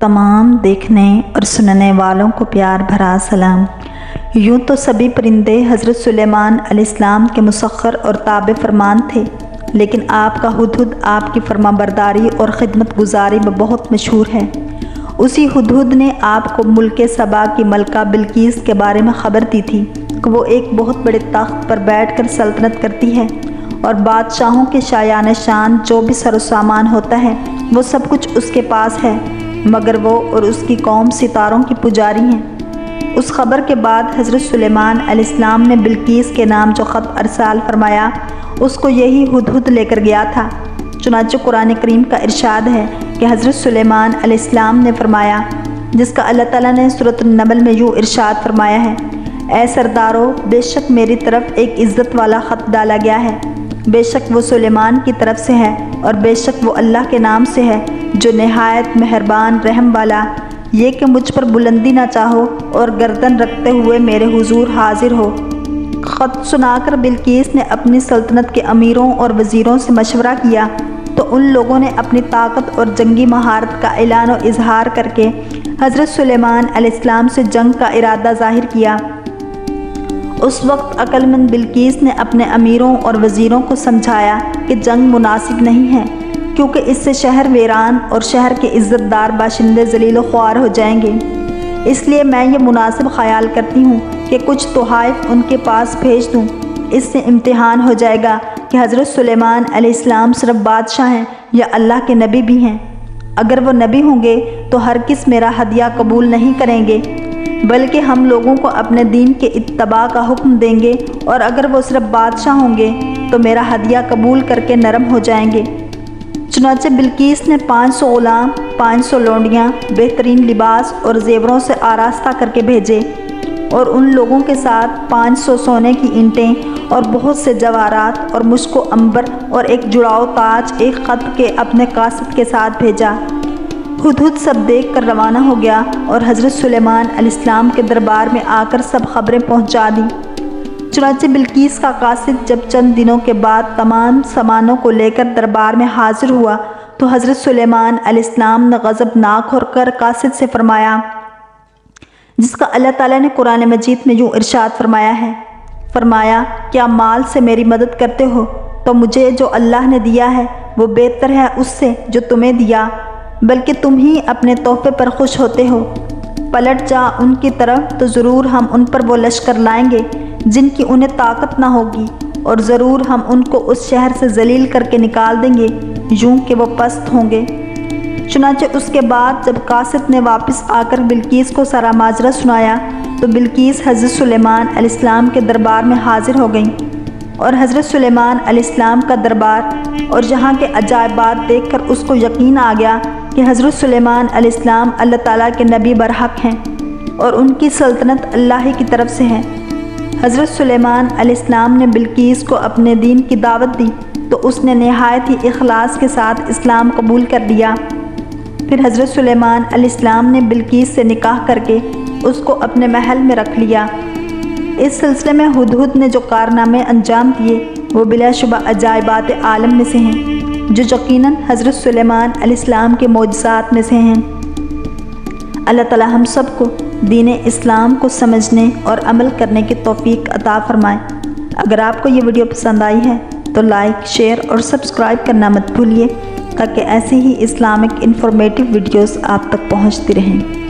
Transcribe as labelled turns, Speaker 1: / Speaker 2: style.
Speaker 1: तमाम देखने और सुनने वालों को प्यार भरा सलाम। यूँ तो सभी परिंदे हज़रत सुलेमान अलैहिस्सलाम के मुसख्खर और ताबे फरमान थे, लेकिन आपका हुदहुद आपकी फरमाबरदारी और खिदमत गुजारी में बहुत मशहूर है। उसी हुदहुद ने आपको मुल्क सबा की मलका बिल्कीस के बारे में ख़बर दी थी कि वो एक बहुत बड़े तख्त पर बैठकर सल्तनत करती है और बादशाहों के शायान शान जो भी सर सामान होता है वो सब कुछ उसके पास है, मगर वो और उसकी कौम सितारों की पुजारी हैं। उस खबर के बाद हज़रत सुलेमान अलैहिस्सलाम ने बिल्कीस के नाम जो ख़त अरसाल फरमाया उसको यही हुदहुद लेकर गया था। चुनांचे कुरान करीम का इरशाद है कि हज़रत सुलेमान अलैहिस्सलाम ने फरमाया, जिसका अल्लाह ताला ने सूरत नमल में यूँ इरशाद फरमाया है, ऐ सरदारों, बेशक मेरी तरफ एक इज़्ज़त वाला ख़त डाला गया है, बेशक वो सुलेमान की तरफ से है और बेशक वो अल्लाह के नाम से है जो नहायत मेहरबान रहम वाला। ये कि मुझ पर बुलंदी ना चाहो और गर्दन रखते हुए मेरे हुजूर हाजिर हो। ख़त सुनाकर बिल्कीस ने अपनी सल्तनत के अमीरों और वज़ीरों से मशवरा किया तो उन लोगों ने अपनी ताकत और जंगी महारत का ऐलान और इजहार करके हज़रत सुलेमान अलैहिस्सलाम से जंग का इरादा ज़ाहिर किया। उस वक्त अक्लमंद बिल्कीस ने अपने अमीरों और वज़ीरों को समझाया कि जंग मुनासिब नहीं है, क्योंकि इससे शहर वीरान और शहर के इज़्ज़तदार बाशिंदे ज़लील ख्वार हो जाएंगे। इसलिए मैं ये मुनासिब ख्याल करती हूँ कि कुछ तोहाइफ उनके पास भेज दूँ। इससे इम्तिहान हो जाएगा कि हज़रत सुलेमान अलैहिस्सलाम सिर्फ बादशाह हैं या अल्लाह के नबी भी हैं। अगर वो नबी होंगे तो हरगिज़ मेरा हदिया कबूल नहीं करेंगे, बल्कि हम लोगों को अपने दीन के इत्तबा का हुक्म देंगे, और अगर वो सिर्फ बादशाह होंगे तो मेरा हदिया कबूल करके नरम हो जाएंगे। चुनांचे बिल्कीस ने 500 ग़ुलाम, 500 लौंडियाँ बेहतरीन लिबास और जेवरों से आरास्ता करके भेजे और उन लोगों के साथ 500 सोने की ईंटें और बहुत से जवाहरात और मुश्को अंबर और एक जुड़ाव ताज एक ख़त के अपने कासिद के साथ भेजा। हुदहुद सब देख कर रवाना हो गया और हज़रत सुलेमान अलैहिस्सलाम के दरबार में आकर सब खबरें पहुंचा दी। चुनांचे बिल्कीस का कासिद जब चंद दिनों के बाद तमाम सामानों को लेकर दरबार में हाजिर हुआ तो हज़रत सुलेमान अलैहिस्सलाम ने गज़बनाक होकर कासिद से फरमाया, जिसका अल्लाह ताला ने कुरान मजीद में यूँ इरशाद फरमाया है, फरमाया, क्या माल से मेरी मदद करते हो तो मुझे जो अल्लाह ने दिया है वो बेहतर है उससे जो तुम्हें दिया, बल्कि तुम ही अपने तोहफे पर खुश होते हो। पलट जा उनकी तरफ तो ज़रूर हम उन पर वो लश्कर लाएंगे जिनकी उन्हें ताकत ना होगी, और ज़रूर हम उनको उस शहर से जलील करके निकाल देंगे यूँ कि वो पस्त होंगे। चुनांचे उसके बाद जब कासिद ने वापस आकर बिल्कीस को सारा माजरा सुनाया तो बिल्कीस हज़रत सुलेमान अलैहिस्सलाम के दरबार में हाजिर हो गई, और हज़रत सुलेमान अलैहिस्सलाम का दरबार और जहाँ के अजायबात देखकर उसको यकीन आ गया कि हज़रत सुलेमान अलैहिस्सलाम अल्लाह ताला के नबी बरहक हैं और उनकी सल्तनत अल्लाह ही की तरफ से है। हज़रत सुलेमान अलैहिस्सलाम ने बिल्कीस को अपने दीन की दावत दी तो उसने नहायत ही इखलास के साथ इस्लाम कबूल कर लिया। फिर हज़रत सुलेमान अलैहिस्सलाम ने बिल्कीस से निकाह करके उसको अपने महल में रख लिया। इस सिलसिले में हुदहुद ने जो कारनामे अंजाम दिए वो बिलाशुबा अजायबात आलम में से हैं, जो यकीनन हज़रत सुलेमान अलैहिस्सलाम के मोजज़ात में से हैं। अल्लाह ताला हम सब को दीन इस्लाम को समझने और अमल करने की तौफीक अता फ़रमाए। अगर आपको ये वीडियो पसंद आई है तो लाइक, शेयर और सब्सक्राइब करना मत भूलिए ताकि ऐसी ही इस्लामिक इन्फॉर्मेटिव वीडियोस आप तक पहुंचती रहें।